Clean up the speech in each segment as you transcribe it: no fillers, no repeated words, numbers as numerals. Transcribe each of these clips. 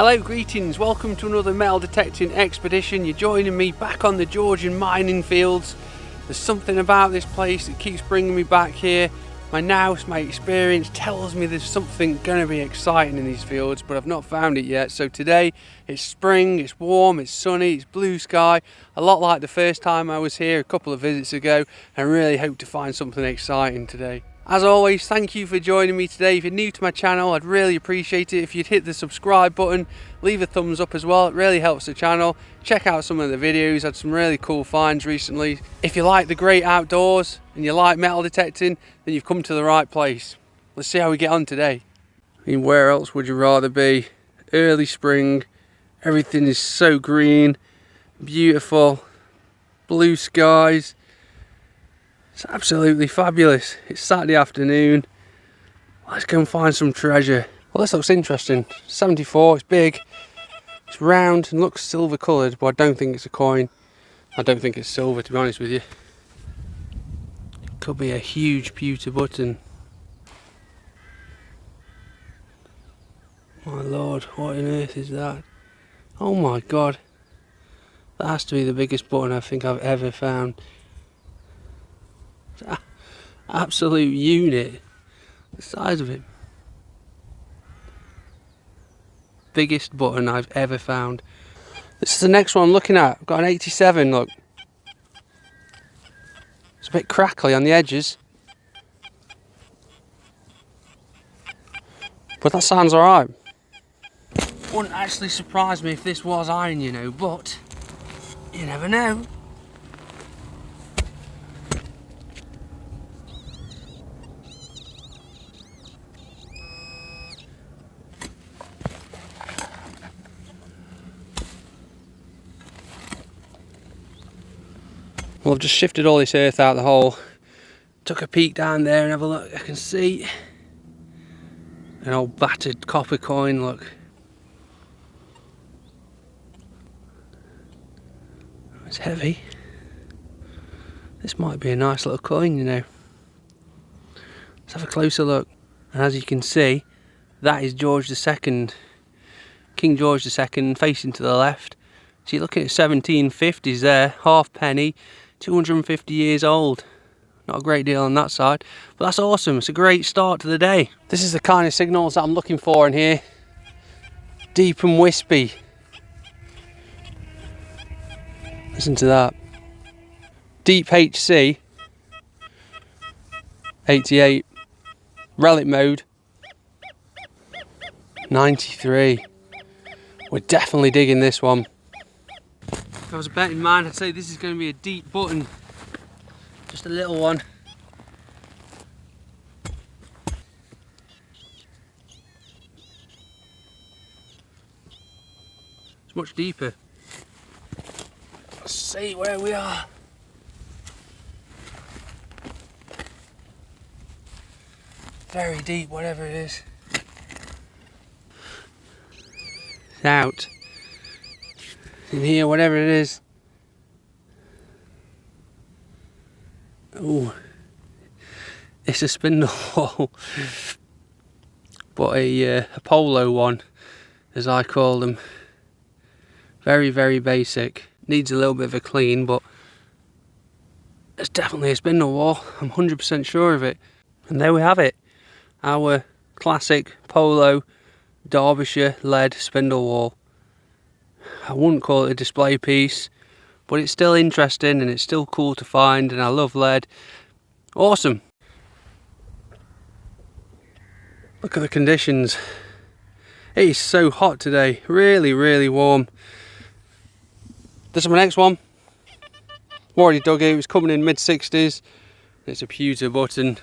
Hello, greetings, welcome to another metal detecting expedition. You're joining me back on the Georgian mining fields. There's something about this place that keeps bringing me back here. My nous, my experience tells me there's something going to be exciting in these fields, but I've not found it yet. So today, it's spring, it's warm, it's sunny, it's blue sky, a lot like the first time I was here a couple of visits ago. I really hope to find something exciting today. As always, thank you for joining me today. If you're new to my channel, I'd really appreciate it if you'd hit the subscribe button, leave a thumbs up as well, it really helps the channel. Check out some of the videos, had some really cool finds recently. If you like the great outdoors and you like metal detecting, then you've come to the right place. Let's see how we get on today. I mean, where else would you rather be? Early spring, everything is so green, beautiful, blue skies. It's absolutely fabulous. It's Saturday afternoon. Let's go and find some treasure. Well, this looks interesting. 74, it's big, it's round and looks silver coloured, but I don't think it's a coin. I don't think it's silver, to be honest with you. It could be a huge pewter button. My lord, what on earth is that? Oh my god. That has to be the biggest button I think I've ever found. Absolute unit, the size of it. Biggest button I've ever found. This is the next one I'm looking at. I've got an 87, look. It's a bit crackly on the edges, but that sounds alright. Wouldn't actually surprise me if this was iron, you know, but you never know. Well, I've just shifted all this earth out the hole, took a peek down there and have a look. I can see an old battered copper coin, look. It's heavy. This might be a nice little coin, you know. Let's have a closer look. And as you can see, that is George II, King George II, facing to the left. So you're looking at 1750s there, half penny. 250 years old. Not a great deal on that side, but that's awesome. It's a great start to the day. This is the kind of signals that I'm looking for in here. Deep and wispy. Listen to that. Deep HC 88. Relic mode 93. We're definitely digging this one. If I was a betting man, I'd say this is going to be a deep button. Just a little one. It's much deeper. Let's see where we are. Very deep, whatever it is. It's out. In here, whatever it is. Oh, it's a spindle wall, but a polo one, as I call them. Very, very basic. Needs a little bit of a clean, but it's definitely a spindle wall. I'm 100% sure of it. And there we have it. Our classic polo Derbyshire lead spindle wall. I wouldn't call it a display piece, but it's still interesting and it's still cool to find, and I love lead. Awesome. Look at the conditions. It is so hot today. Really, really warm. This is my next one. Already dug it. It was coming in mid-60s. It's a pewter button.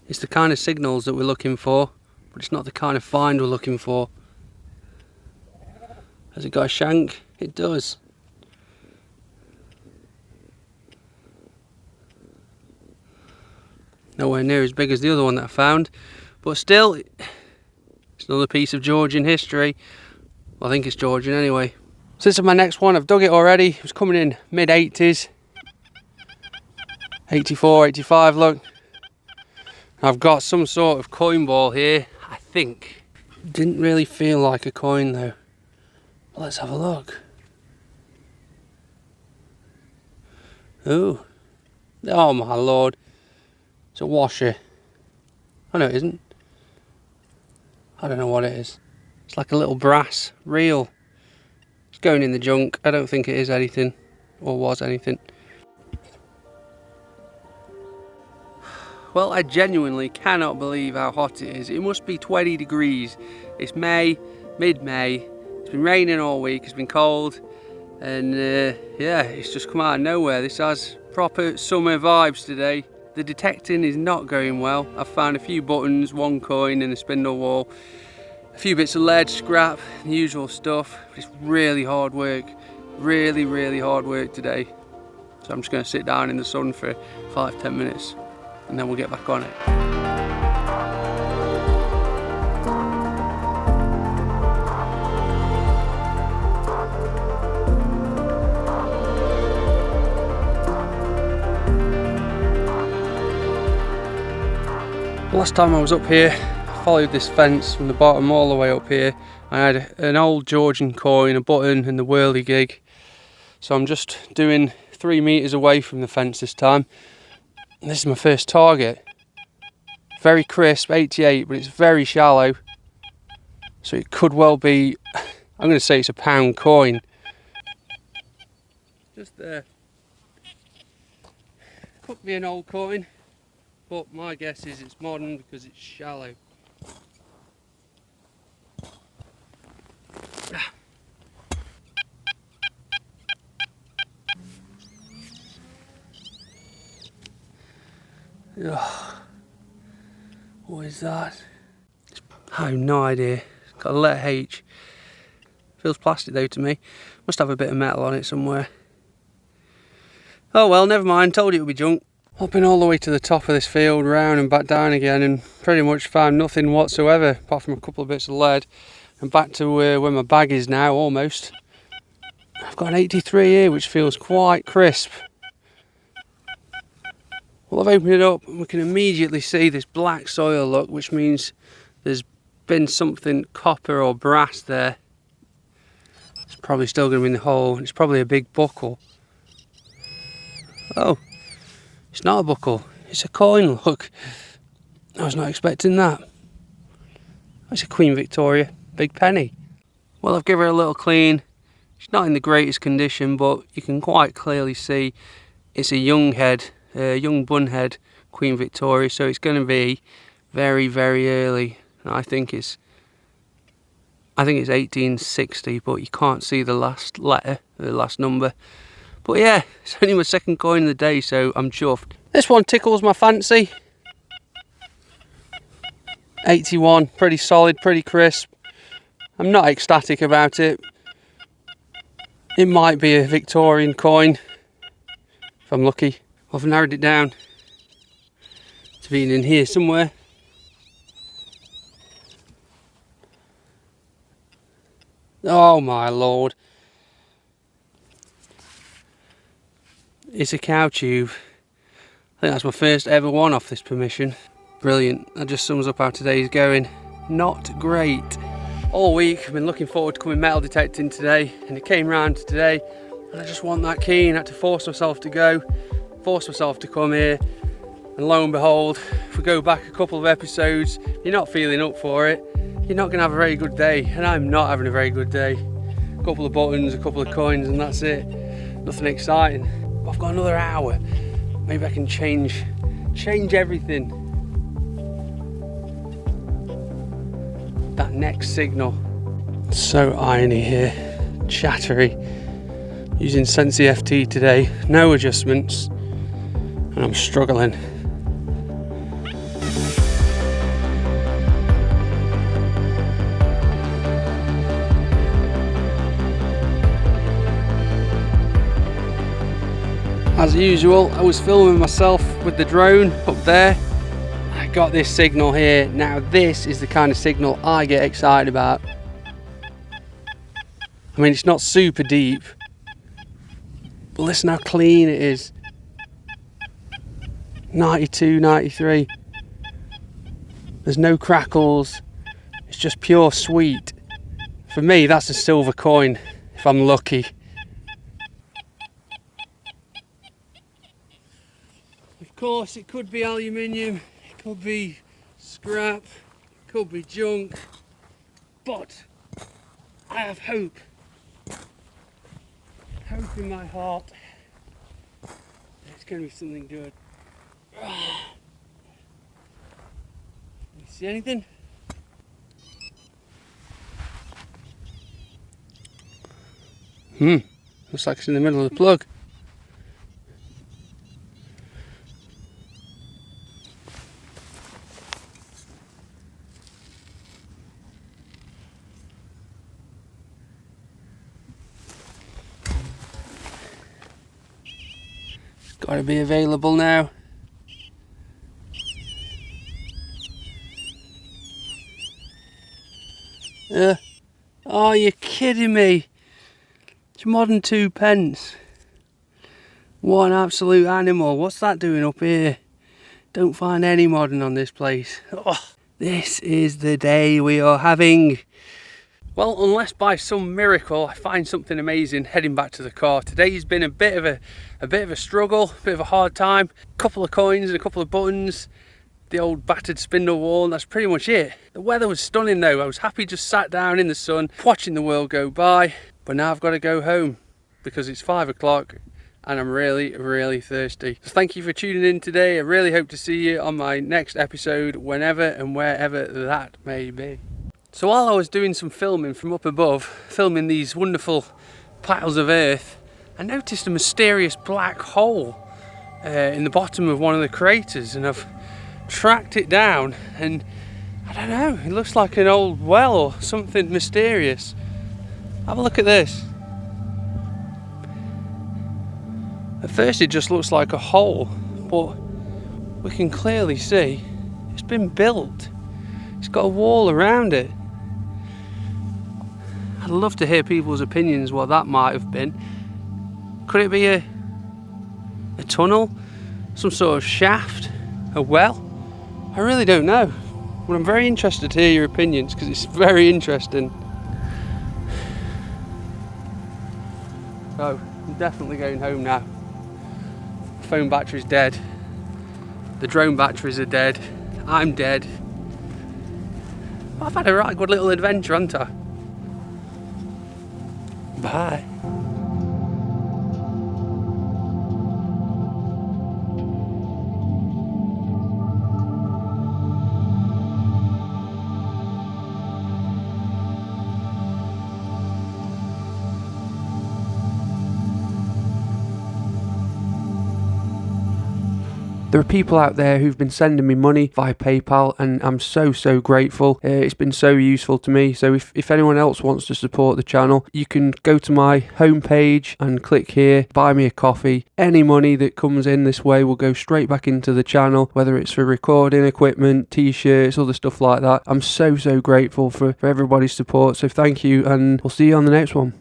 It's the kind of signals that we're looking for, but it's not the kind of find we're looking for. Has it got a shank? It does. Nowhere near as big as the other one that I found, but still, it's another piece of Georgian history. Well, I think it's Georgian anyway. So this is my next one. I've dug it already. It was coming in mid-80s. 84, 85, look. I've got some sort of coin ball here, I think. Didn't really feel like a coin though. Let's have a look. Ooh. Oh my lord. It's a washer. Oh no, it isn't. I don't know what it is. It's like a little brass reel. It's going in the junk. I don't think it is anything, or was anything. Well, I genuinely cannot believe how hot it is. It must be 20 degrees. It's May, mid-May. It's been raining all week, it's been cold. And yeah, it's just come out of nowhere. This has proper summer vibes today. The detecting is not going well. I've found a few buttons, one coin and a spindle wall. A few bits of lead, scrap, the usual stuff. It's really hard work. Really, really hard work today. So I'm just going to sit down in the sun for 5-10 minutes and then we'll get back on it. Last time I was up here, I followed this fence from the bottom all the way up here. I had an old Georgian coin, a button and the whirligig. So I'm just doing 3 meters away from the fence this time. And this is my first target. Very crisp, 88, but it's very shallow. So it could well be, I'm going to say it's a pound coin. Just there. Could be an old coin, but my guess is it's modern because it's shallow. Oh, what is that? I have no idea. It's got a letter H. Feels plastic though to me. Must have a bit of metal on it somewhere. Oh well, never mind. Told you it would be junk. I've been all the way to the top of this field, round and back down again, and pretty much found nothing whatsoever apart from a couple of bits of lead. And back to where my bag is now, almost. I've got an 83 here, which feels quite crisp. Well, I've opened it up and we can immediately see this black soil look, which means there's been something copper or brass there. It's probably still going to be in the hole, and it's probably a big buckle. Oh, it's not a buckle, it's a coin, look. I was not expecting that. It's a Queen Victoria, big penny. Well, I've given her a little clean. She's not in the greatest condition, but you can quite clearly see it's a young head. Young bun head Queen Victoria, so it's going to be very, very early. I think it's 1860, but you can't see the last letter, the last number. But yeah, it's only my second coin of the day, so I'm chuffed. This one tickles my fancy. 81, pretty solid, pretty crisp. I'm not ecstatic about it. It might be a Victorian coin if I'm lucky. I've narrowed it down to being in here somewhere. Oh my lord. It's a cow tube. I think that's my first ever one off this permission. Brilliant. That just sums up how today's going. Not great. All week I've been looking forward to coming metal detecting today, and it came round to today and I just want that key, and I had to force myself to go. Force myself to come here, and lo and behold, if we go back a couple of episodes, you're not feeling up for it, you're not going to have a very good day, and I'm not having a very good day. A couple of buttons, a couple of coins, and that's it. Nothing exciting. But I've got another hour. Maybe I can change everything. That next signal. So irony here, chattery. Using Sensi FT today, no adjustments. And I'm struggling. As usual, I was filming myself with the drone up there. I got this signal here. Now this is the kind of signal I get excited about. I mean, it's not super deep, but listen how clean it is. 92, 93. There's no crackles. It's just pure sweet. For me, that's a silver coin, if I'm lucky. Of course, it could be aluminium, it could be scrap, it could be junk, but I have hope. Hope in my heart. It's going to be something good. You see anything? Looks like it's in the middle of the plug. It's got to be available now. Oh, you're kidding me. It's modern 2p. What an absolute animal. What's that doing up here? Don't find any modern on this place. Oh, this is the day we are having. Well, unless by some miracle I find something amazing heading back to the car. Today's been a bit of a struggle, a bit of a hard time. A couple of coins and a couple of buttons. The old battered spindle wall, and that's pretty much it. The weather was stunning though. I was happy just sat down in the sun watching the world go by, but now I've got to go home because it's 5 o'clock and I'm really thirsty. So thank you for tuning in today. I really hope to see you on my next episode, whenever and wherever that may be. So while I was doing some filming from up above, filming these wonderful piles of earth, I noticed a mysterious black hole in the bottom of one of the craters, and I've tracked it down, and I don't know, it looks like an old well or something mysterious. Have a look at this. At first it just looks like a hole, but we can clearly see it's been built. It's got a wall around it. I'd love to hear people's opinions what that might have been. Could it be a tunnel? Some sort of shaft? A well? I really don't know, but I'm very interested to hear your opinions because it's very interesting. So, I'm definitely going home now. The phone battery's dead. The drone batteries are dead. I'm dead. I've had a right good little adventure, haven't I? Bye. There are people out there who've been sending me money via PayPal, and I'm so grateful. It's been so useful to me. So if anyone else wants to support the channel, you can go to my homepage and click here, buy me a coffee. Any money that comes in this way will go straight back into the channel, whether it's for recording equipment, t-shirts, other stuff like that. I'm so grateful for everybody's support. So thank you, and we'll see you on the next one.